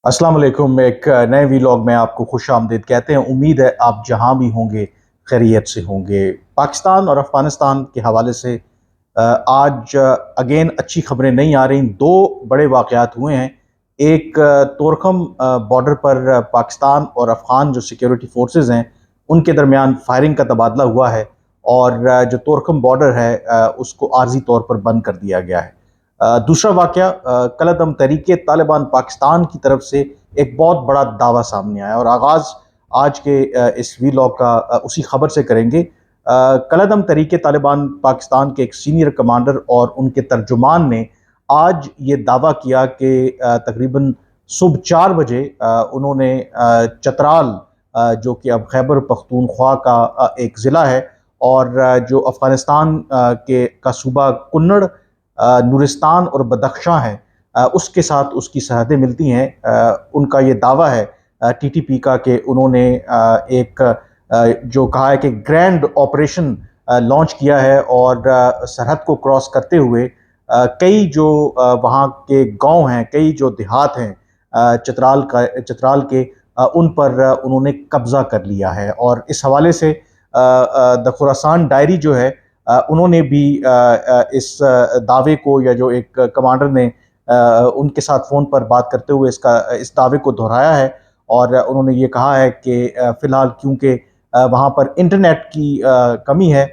अस्सलाम वालेकुम। एक नए वीलॉग में आपको खुश आमदीद कहते हैं। उम्मीद है आप जहां भी होंगे खैरियत से होंगे। पाकिस्तान और अफ़गानिस्तान के हवाले से आज अगेन अच्छी खबरें नहीं आ रही। दो बड़े वाक़यात हुए हैं। एक तोरखम बॉर्डर पर पाकिस्तान और अफ़गान जो सिक्योरिटी फोर्सेस हैं उनके दरमियान फायरिंग का तबादला हुआ है और जो तोरखम बॉर्डर है उसको आर्जी तौर पर बंद कर दिया गया है। दूसरा वाक़या कलअदम तहरीक तालिबान पाकिस्तान की तरफ से एक बहुत बड़ा दावा सामने आया और आगाज़ आज के इस वीलॉग का उसी खबर से करेंगे। कलअदम तहरीक तालिबान पाकिस्तान के एक सीनियर कमांडर और उनके तर्जुमान ने आज ये दावा किया कि तकरीबन सुबह 4 बजे उन्होंने चतराल जो कि अब खैबर पख्तूनख्वा का एक ज़िला है और जो अफ़गानिस्तान का सूबा कुन्नड़, नूरिस्तान और बदख्शां है, उसके साथ उसकी सरहदें मिलती हैं। उनका ये दावा है टीटीपी का कि उन्होंने एक जो कहा है कि ग्रैंड ऑपरेशन लॉन्च किया है और सरहद को क्रॉस करते हुए कई जो वहाँ के गांव हैं, कई जो देहात हैं चतराल के, उन पर उन्होंने कब्जा कर लिया है। और इस हवाले से द खुरासान डायरी जो है उन्होंने भी इस दावे को, या जो एक कमांडर ने उनके साथ फ़ोन पर बात करते हुए इस दावे को दोहराया है और उन्होंने ये कहा है कि फ़िलहाल क्योंकि वहाँ पर इंटरनेट की कमी है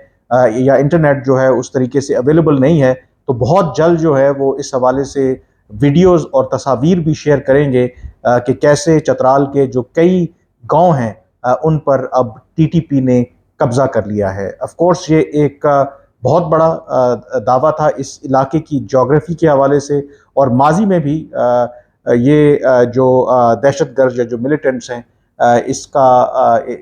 या इंटरनेट जो है उस तरीके से अवेलेबल नहीं है, तो बहुत जल्द जो है वो इस हवाले से वीडियोज़ और तस्वीर भी शेयर करेंगे कि कैसे चतराल के जो कई गांव हैं उन पर अब टीटीपी ने कब्जा कर लिया है। ऑफ कोर्स ये एक बहुत बड़ा दावा था इस इलाके की ज्योग्राफी के हवाले से, और माजी में भी ये जो दहशतगर्द या जो मिलिटेंट्स हैं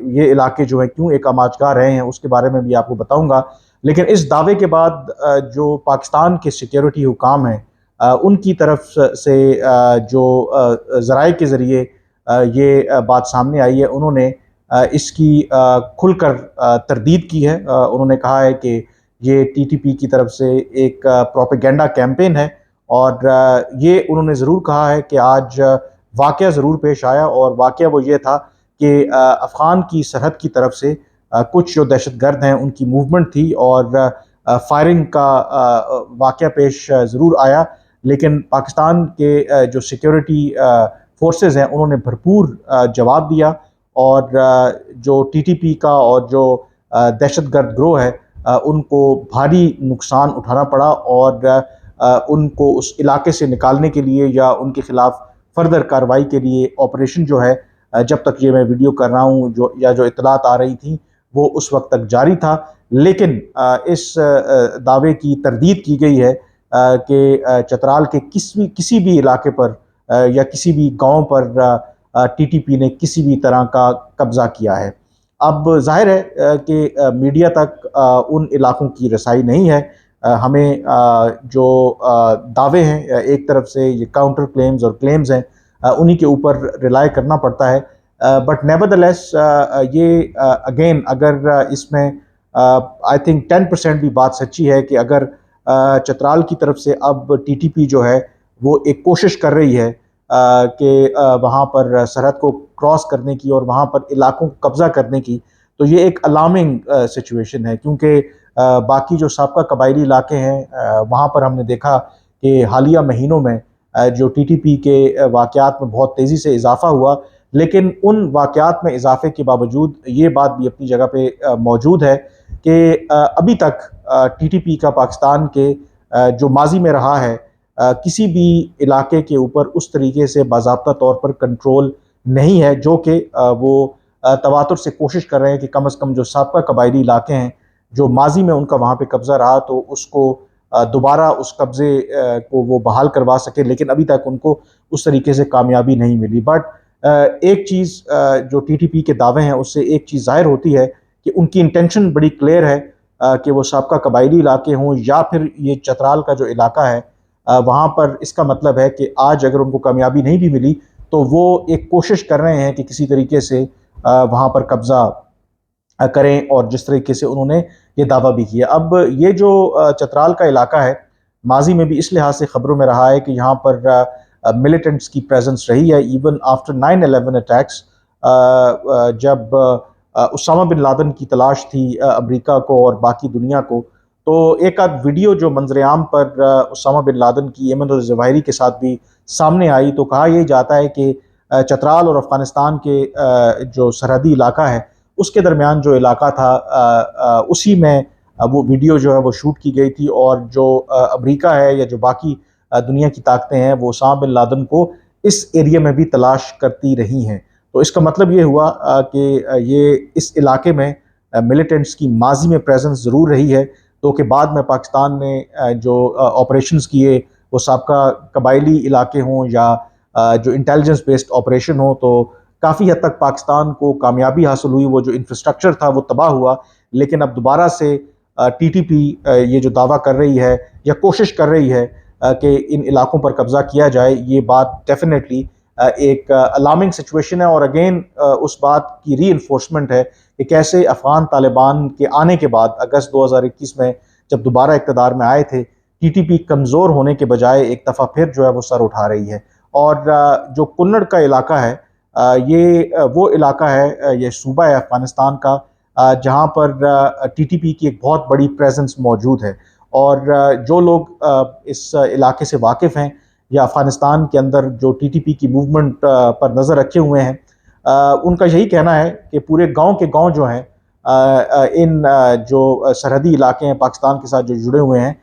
ये इलाके जो हैं क्यों एक आमाजगाह रहे हैं उसके बारे में भी आपको बताऊंगा। लेकिन इस दावे के बाद जो पाकिस्तान के सिक्योरिटी हुकाम हैं उनकी तरफ से जो ज़राए के ज़रिए ये बात सामने आई है, उन्होंने इसकी खुलकर तरदीद की है। उन्होंने कहा है कि ये टीटीपी की तरफ से एक प्रोपेगेंडा कैंपेन है और ये उन्होंने ज़रूर कहा है कि आज वाक़या ज़रूर पेश आया, और वाक़या वो ये था कि अफ़गान की सरहद की तरफ से कुछ जो दहशतगर्द हैं उनकी मूवमेंट थी और फायरिंग का वाक़या पेश ज़रूर आया। लेकिन पाकिस्तान के जो सिक्योरिटी फोर्सेस हैं उन्होंने भरपूर जवाब दिया और जो टीटीपी का और जो दहशतगर्द गिरोह है उनको भारी नुकसान उठाना पड़ा और उनको उस इलाके से निकालने के लिए या उनके खिलाफ फर्दर कार्रवाई के लिए ऑपरेशन जो है, जब तक ये मैं वीडियो कर रहा हूँ जो इतलात आ रही थी वो उस वक्त तक जारी था। लेकिन इस दावे की तरदीद की गई है कि चतराल के किसी भी इलाके पर या किसी भी गांव पर टीटीपी ने किसी भी तरह का कब्जा किया है। अब जाहिर है कि मीडिया तक उन इलाकों की रसाई नहीं है। हमें जो दावे हैं, एक तरफ से ये काउंटर क्लेम्स और क्लेम्स हैं, उन्हीं के ऊपर रिलाई करना पड़ता है। बट नेवरदलेस ये अगेन अगर इसमें आई थिंक 10% भी बात सच्ची है कि अगर चतराल की तरफ से अब टीटीपी जो है वो एक कोशिश कर रही है कि वहाँ पर सरहद को क्रॉस करने की और वहाँ पर इलाकों को कब्जा करने की, तो ये एक अलार्मिंग सिचुएशन है। क्योंकि बाकी जो साबका कबायली इलाके हैं वहाँ पर हमने देखा कि हालिया महीनों में जो टीटीपी के वाक़यात में बहुत तेज़ी से इजाफा हुआ, लेकिन उन वाक़यात में इजाफे के बावजूद ये बात भी अपनी जगह पे मौजूद है कि अभी तक टीटीपी का पाकिस्तान के जो माजी में रहा है किसी भी इलाके के ऊपर उस तरीके से बाज़ाब्ता तौर पर कंट्रोल नहीं है, जो कि वो तवातुर से कोशिश कर रहे हैं कि कम से कम जो साबका कबायली इलाके हैं जो माजी में उनका वहाँ पे कब्ज़ा रहा तो उसको दोबारा उस कब्ज़े को वो बहाल करवा सके, लेकिन अभी तक उनको उस तरीके से कामयाबी नहीं मिली। बट एक चीज़ जो टीटीपी के दावे हैं उससे एक चीज़ ज़ाहिर होती है कि उनकी इंटेंशन बड़ी क्लियर है कि वो साबका कबायली इलाके हों या फिर ये चतराल का जो इलाका है वहाँ पर। इसका मतलब है कि आज अगर उनको कामयाबी नहीं भी मिली तो वो एक कोशिश कर रहे हैं कि किसी तरीके से वहाँ पर कब्ज़ा करें, और जिस तरीके से उन्होंने ये दावा भी किया। अब ये जो चतराल का इलाका है माजी में भी इस लिहाज से ख़बरों में रहा है कि यहाँ पर मिलिटेंट्स की प्रेजेंस रही है इवन आफ्टर 9/11 अटैक्स। जब उसामा बिन लादेन की तलाश थी अमेरिका को और बाकी दुनिया को, तो एक आध वीडियो जो मंजर-ए-आम पर उसामा बिन लादेन की एमन ज़वाहिरी के साथ भी सामने आई, तो कहा यही जाता है कि चतराल और अफ़गानिस्तान के जो सरहदी इलाका है उसके दरमियान जो इलाका था, उसी में वो वीडियो जो है वो शूट की गई थी, और जो अमेरिका है या जो बाकी दुनिया की ताकतें हैं वो उसामा बिन लादेन को इस एरिया में भी तलाश करती रही हैं। तो इसका मतलब ये हुआ कि ये इस इलाके में मिलिटेंट्स की माजी में प्रेजेंस ज़रूर रही है, तो कि बाद में पाकिस्तान ने जो ऑपरेशंस किए वो साबका कबायली इलाके हों या जो इंटेलिजेंस बेस्ड ऑपरेशन हो, तो काफ़ी हद तक पाकिस्तान को कामयाबी हासिल हुई। वो जो इंफ्रास्ट्रक्चर था वो तबाह हुआ, लेकिन अब दोबारा से टीटीपी ये जो दावा कर रही है या कोशिश कर रही है कि इन इलाकों पर कब्ज़ा किया जाए, ये बात डेफिनेटली एक अलार्मिंग सिचुएशन है, और अगेन उस बात की रीइंफोर्समेंट है कि कैसे अफ़गान तालिबान के आने के बाद अगस्त 2021 में जब दोबारा इक़्तिदार में आए थे, टीटीपी कमज़ोर होने के बजाय एक दफ़ा फिर जो है वो सर उठा रही है। और जो कुन्नड़ का इलाका है, ये वो इलाका है, ये सूबा है अफ़गानिस्तान का जहाँ पर टीटीपी की एक बहुत बड़ी प्रेजेंस मौजूद है। और जो लोग इस इलाके से वाकिफ़ हैं या अफ़गानिस्तान के अंदर जो टीटीपी की मूवमेंट पर नज़र रखे हुए हैं, उनका यही कहना है कि पूरे गांव के गांव जो हैं, इन जो सरहदी इलाके हैं पाकिस्तान के साथ जो जुड़े हुए हैं,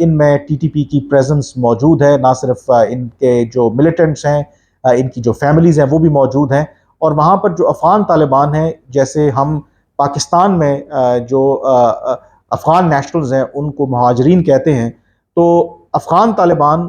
इनमें टीटीपी की प्रेजेंस मौजूद है। ना सिर्फ इनके जो मिलिटेंट्स हैं, इनकी जो फैमिलीज़ हैं वो भी मौजूद हैं, और वहाँ पर जो अफ़गान तालिबान हैं, जैसे हम पाकिस्तान में जो अफ़गान नेशनल्स हैं उनको महाजरीन कहते हैं, तो अफ़गान तालिबान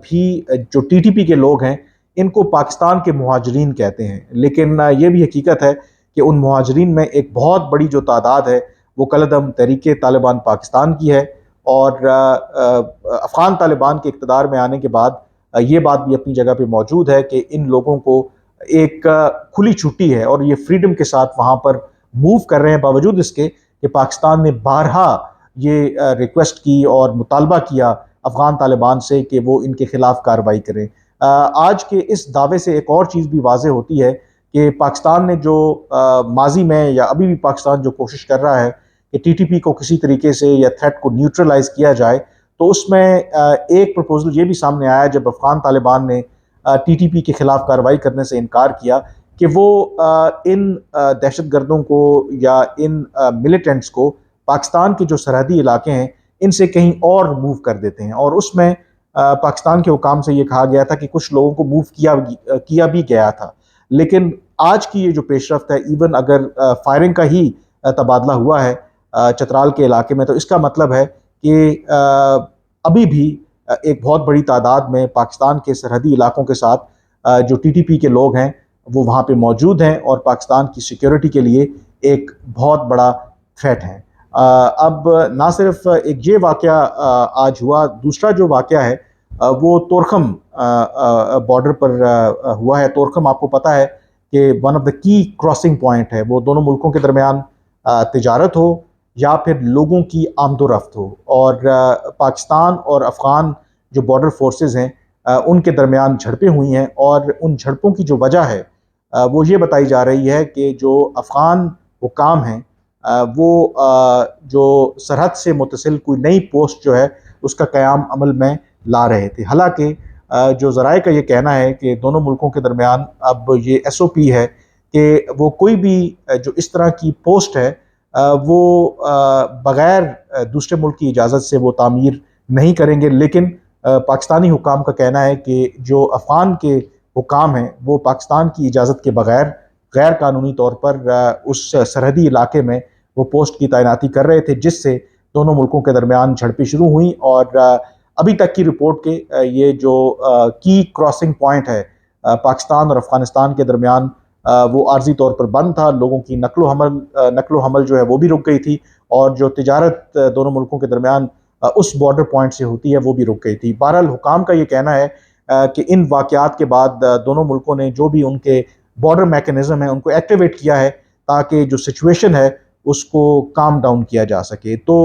भी जो टीटीपी के लोग हैं इनको पाकिस्तान के मुहाजिरीन कहते हैं। लेकिन ये भी हकीकत है कि उन मुहाजिरीन में एक बहुत बड़ी जो तादाद है वो कलअदम तहरीक तालिबान पाकिस्तान की है, और अफ़गान तालिबान के इक़्तिदार में आने के बाद ये बात भी अपनी जगह पे मौजूद है कि इन लोगों को एक खुली छुट्टी है और ये फ्रीडम के साथ वहाँ पर मूव कर रहे हैं, बावजूद इसके कि पाकिस्तान ने बारहा ये रिक्वेस्ट की और मुतालबा किया अफ़गान तालिबान से कि वो इनके खिलाफ कार्रवाई करें। आज के इस दावे से एक और चीज़ भी वाज़ेह होती है कि पाकिस्तान ने जो माजी में या अभी भी पाकिस्तान जो कोशिश कर रहा है कि टीटीपी को किसी तरीके से या थ्रेट को न्यूट्रलाइज किया जाए, तो उसमें एक प्रपोजल ये भी सामने आया जब अफ़गान तालिबान ने टीटीपी के खिलाफ कार्रवाई करने से इनकार किया कि वो इन दहशतगर्दों को या इन मिलिटेंट्स को पाकिस्तान के जो सरहदी इलाके हैं इनसे कहीं और मूव कर देते हैं। और उसमें पाकिस्तान के हुकाम से ये कहा गया था कि कुछ लोगों को मूव किया भी गया था। लेकिन आज की ये जो पेशरफ्त है, इवन अगर फायरिंग का ही तबादला हुआ है चतराल के इलाके में, तो इसका मतलब है कि अभी भी एक बहुत बड़ी तादाद में पाकिस्तान के सरहदी इलाकों के साथ जो टीटीपी के लोग हैं वो वहाँ पे मौजूद हैं और पाकिस्तान की सिक्योरिटी के लिए एक बहुत बड़ा थ्रेट है। अब ना सिर्फ एक ये वाक़या आज हुआ, दूसरा जो वाक़या है वो तोरखम बॉर्डर पर हुआ है। तोरखम आपको पता है कि one of the key crossing point है, वो दोनों मुल्कों के दरमियान तिजारत हो या फिर लोगों की आमदोरफ्त हो, और पाकिस्तान और अफ़गान जो बॉर्डर फोर्सेस हैं उनके दरमियान झड़पें हुई हैं, और उन झड़पों की जो वजह है वो ये बताई जा रही है कि जो अफ़गान हुकाम हैं वो जो सरहद से मुतसिल कोई नई पोस्ट जो है उसका क़याम अमल में ला रहे थे। हालांकि जो ज़राए का ये कहना है कि दोनों मुल्कों के दरमियान अब ये SOP है कि वो कोई भी जो इस तरह की पोस्ट है वो बग़ैर दूसरे मुल्क की इजाज़त से वो तामीर नहीं करेंगे। लेकिन पाकिस्तानी हुकाम का कहना है कि जो अफ़गान के हुकाम हैं वो पाकिस्तान की इजाज़त के बग़ैर गैर कानूनी तौर पर उस सरहदी इलाके में वो पोस्ट की तैनाती कर रहे थे, जिससे दोनों मुल्कों के दरमियान झड़पें शुरू हुई। और अभी तक की रिपोर्ट के ये जो की क्रॉसिंग पॉइंट है पाकिस्तान और अफ़गानिस्तान के दरमियान वो आर्जी तौर पर बंद था। लोगों की नकलो हमल जो है वो भी रुक गई थी, और जो तिजारत दोनों मुल्कों के दरमियान उस बॉर्डर पॉइंट से होती है वो भी रुक गई थी। बहरहाल हुकाम का ये कहना है कि इन वाक़यात के बाद दोनों मुल्कों ने जो भी उनके बॉर्डर मैकेनिज़्म है उनको एक्टिवेट किया है ताकि जो सिचुएशन है उसको काम डाउन किया जा सके। तो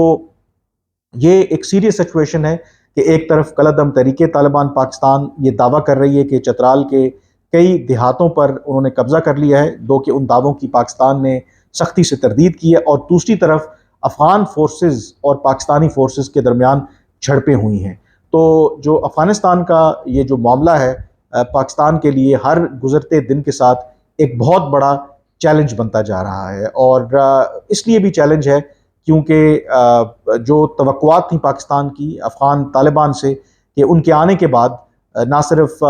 ये एक सीरियस सिचुएशन है کہ ایک طرف کالعدم تحریک طالبان پاکستان یہ دعویٰ کر رہی ہے کہ چترال کے کئی دیہاتوں پر انہوں نے قبضہ کر لیا ہے، دو کہ ان دعووں کی پاکستان نے سختی سے تردید کی ہے، اور دوسری طرف افغان فورسز اور پاکستانی فورسز کے درمیان جھڑپیں ہوئی ہیں۔ تو جو افغانستان کا یہ جو معاملہ ہے پاکستان کے لیے ہر گزرتے دن کے ساتھ ایک بہت بڑا چیلنج بنتا جا رہا ہے، اور اس لیے بھی چیلنج ہے کیونکہ جو توقعات تھیں پاکستان کی افغان طالبان سے کہ ان کے آنے کے بعد نہ صرف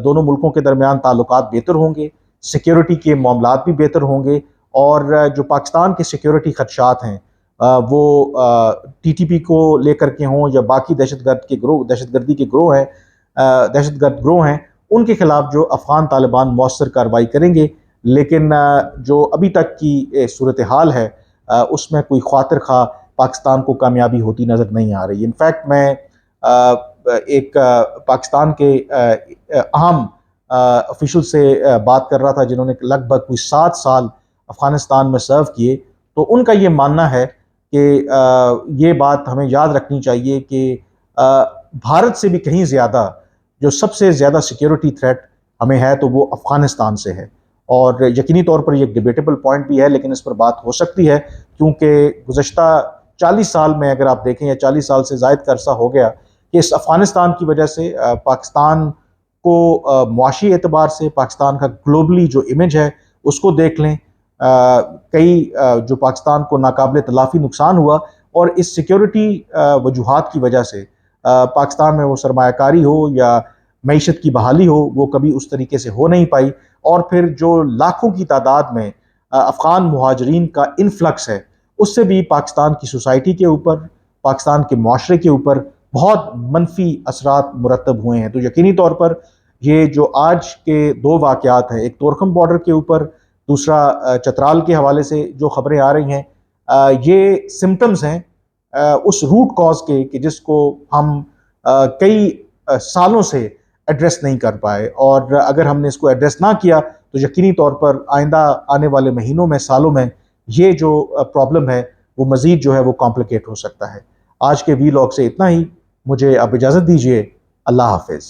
دونوں ملکوں کے درمیان تعلقات بہتر ہوں گے، سیکیورٹی کے معاملات بھی بہتر ہوں گے، اور جو پاکستان کے سیکیورٹی خدشات ہیں وہ ٹی ٹی پی کو لے کر کے ہوں یا باقی دہشت گردی کے گروہ ہیں، دہشت گرد گروہ ہیں، ان کے خلاف جو افغان طالبان مؤثر کارروائی کریں گے۔ لیکن جو ابھی تک کی صورتحال ہے اس میں کوئی خاطر خواہ پاکستان کو کامیابی ہوتی نظر نہیں آ رہی۔ انفیکٹ میں ایک پاکستان کے اہم آفیشل سے بات کر رہا تھا جنہوں نے لگ بھگ کوئی 7 سال افغانستان میں سرو کیے، تو ان کا یہ ماننا ہے کہ یہ بات ہمیں یاد رکھنی چاہیے کہ بھارت سے بھی کہیں زیادہ جو سب سے زیادہ سیکیورٹی تھریٹ ہمیں ہے تو وہ افغانستان سے ہے، اور یقینی طور پر یہ ایک ڈیبیٹیبل پوائنٹ بھی ہے، لیکن اس پر بات ہو سکتی ہے کیونکہ گزشتہ 40 سال میں اگر آپ دیکھیں یا 40 سال سے زائد کا عرصہ ہو گیا کہ اس افغانستان کی وجہ سے پاکستان کو معاشی اعتبار سے پاکستان کا گلوبلی جو امیج ہے اس کو دیکھ لیں، کئی جو پاکستان کو ناقابل تلافی نقصان ہوا، اور اس سیکیورٹی وجوہات کی وجہ سے پاکستان میں وہ سرمایہ کاری ہو یا معیشت کی بحالی ہو وہ کبھی اس طریقے سے ہو نہیں پائی، اور پھر جو لاکھوں کی تعداد میں افغان مہاجرین کا انفلکس ہے اس سے بھی پاکستان کی سوسائٹی کے اوپر، پاکستان کے معاشرے کے اوپر بہت منفی اثرات مرتب ہوئے ہیں۔ تو یقینی طور پر یہ جو آج کے 2 واقعات ہیں، ایک تورخم بارڈر کے اوپر، دوسرا چترال کے حوالے سے جو خبریں آ رہی ہیں، یہ سمٹمز ہیں اس روٹ کاز کے کہ جس کو ہم کئی سالوں سے ایڈریس نہیں کر پائے، اور اگر ہم نے اس کو ایڈریس نہ کیا تو یقینی طور پر آئندہ آنے والے مہینوں میں، سالوں میں یہ جو پرابلم ہے وہ مزید جو ہے وہ کمپلیکیٹ ہو سکتا ہے۔ آج کے وی لاگ سے اتنا ہی، مجھے اب اجازت دیجیے، اللہ حافظ۔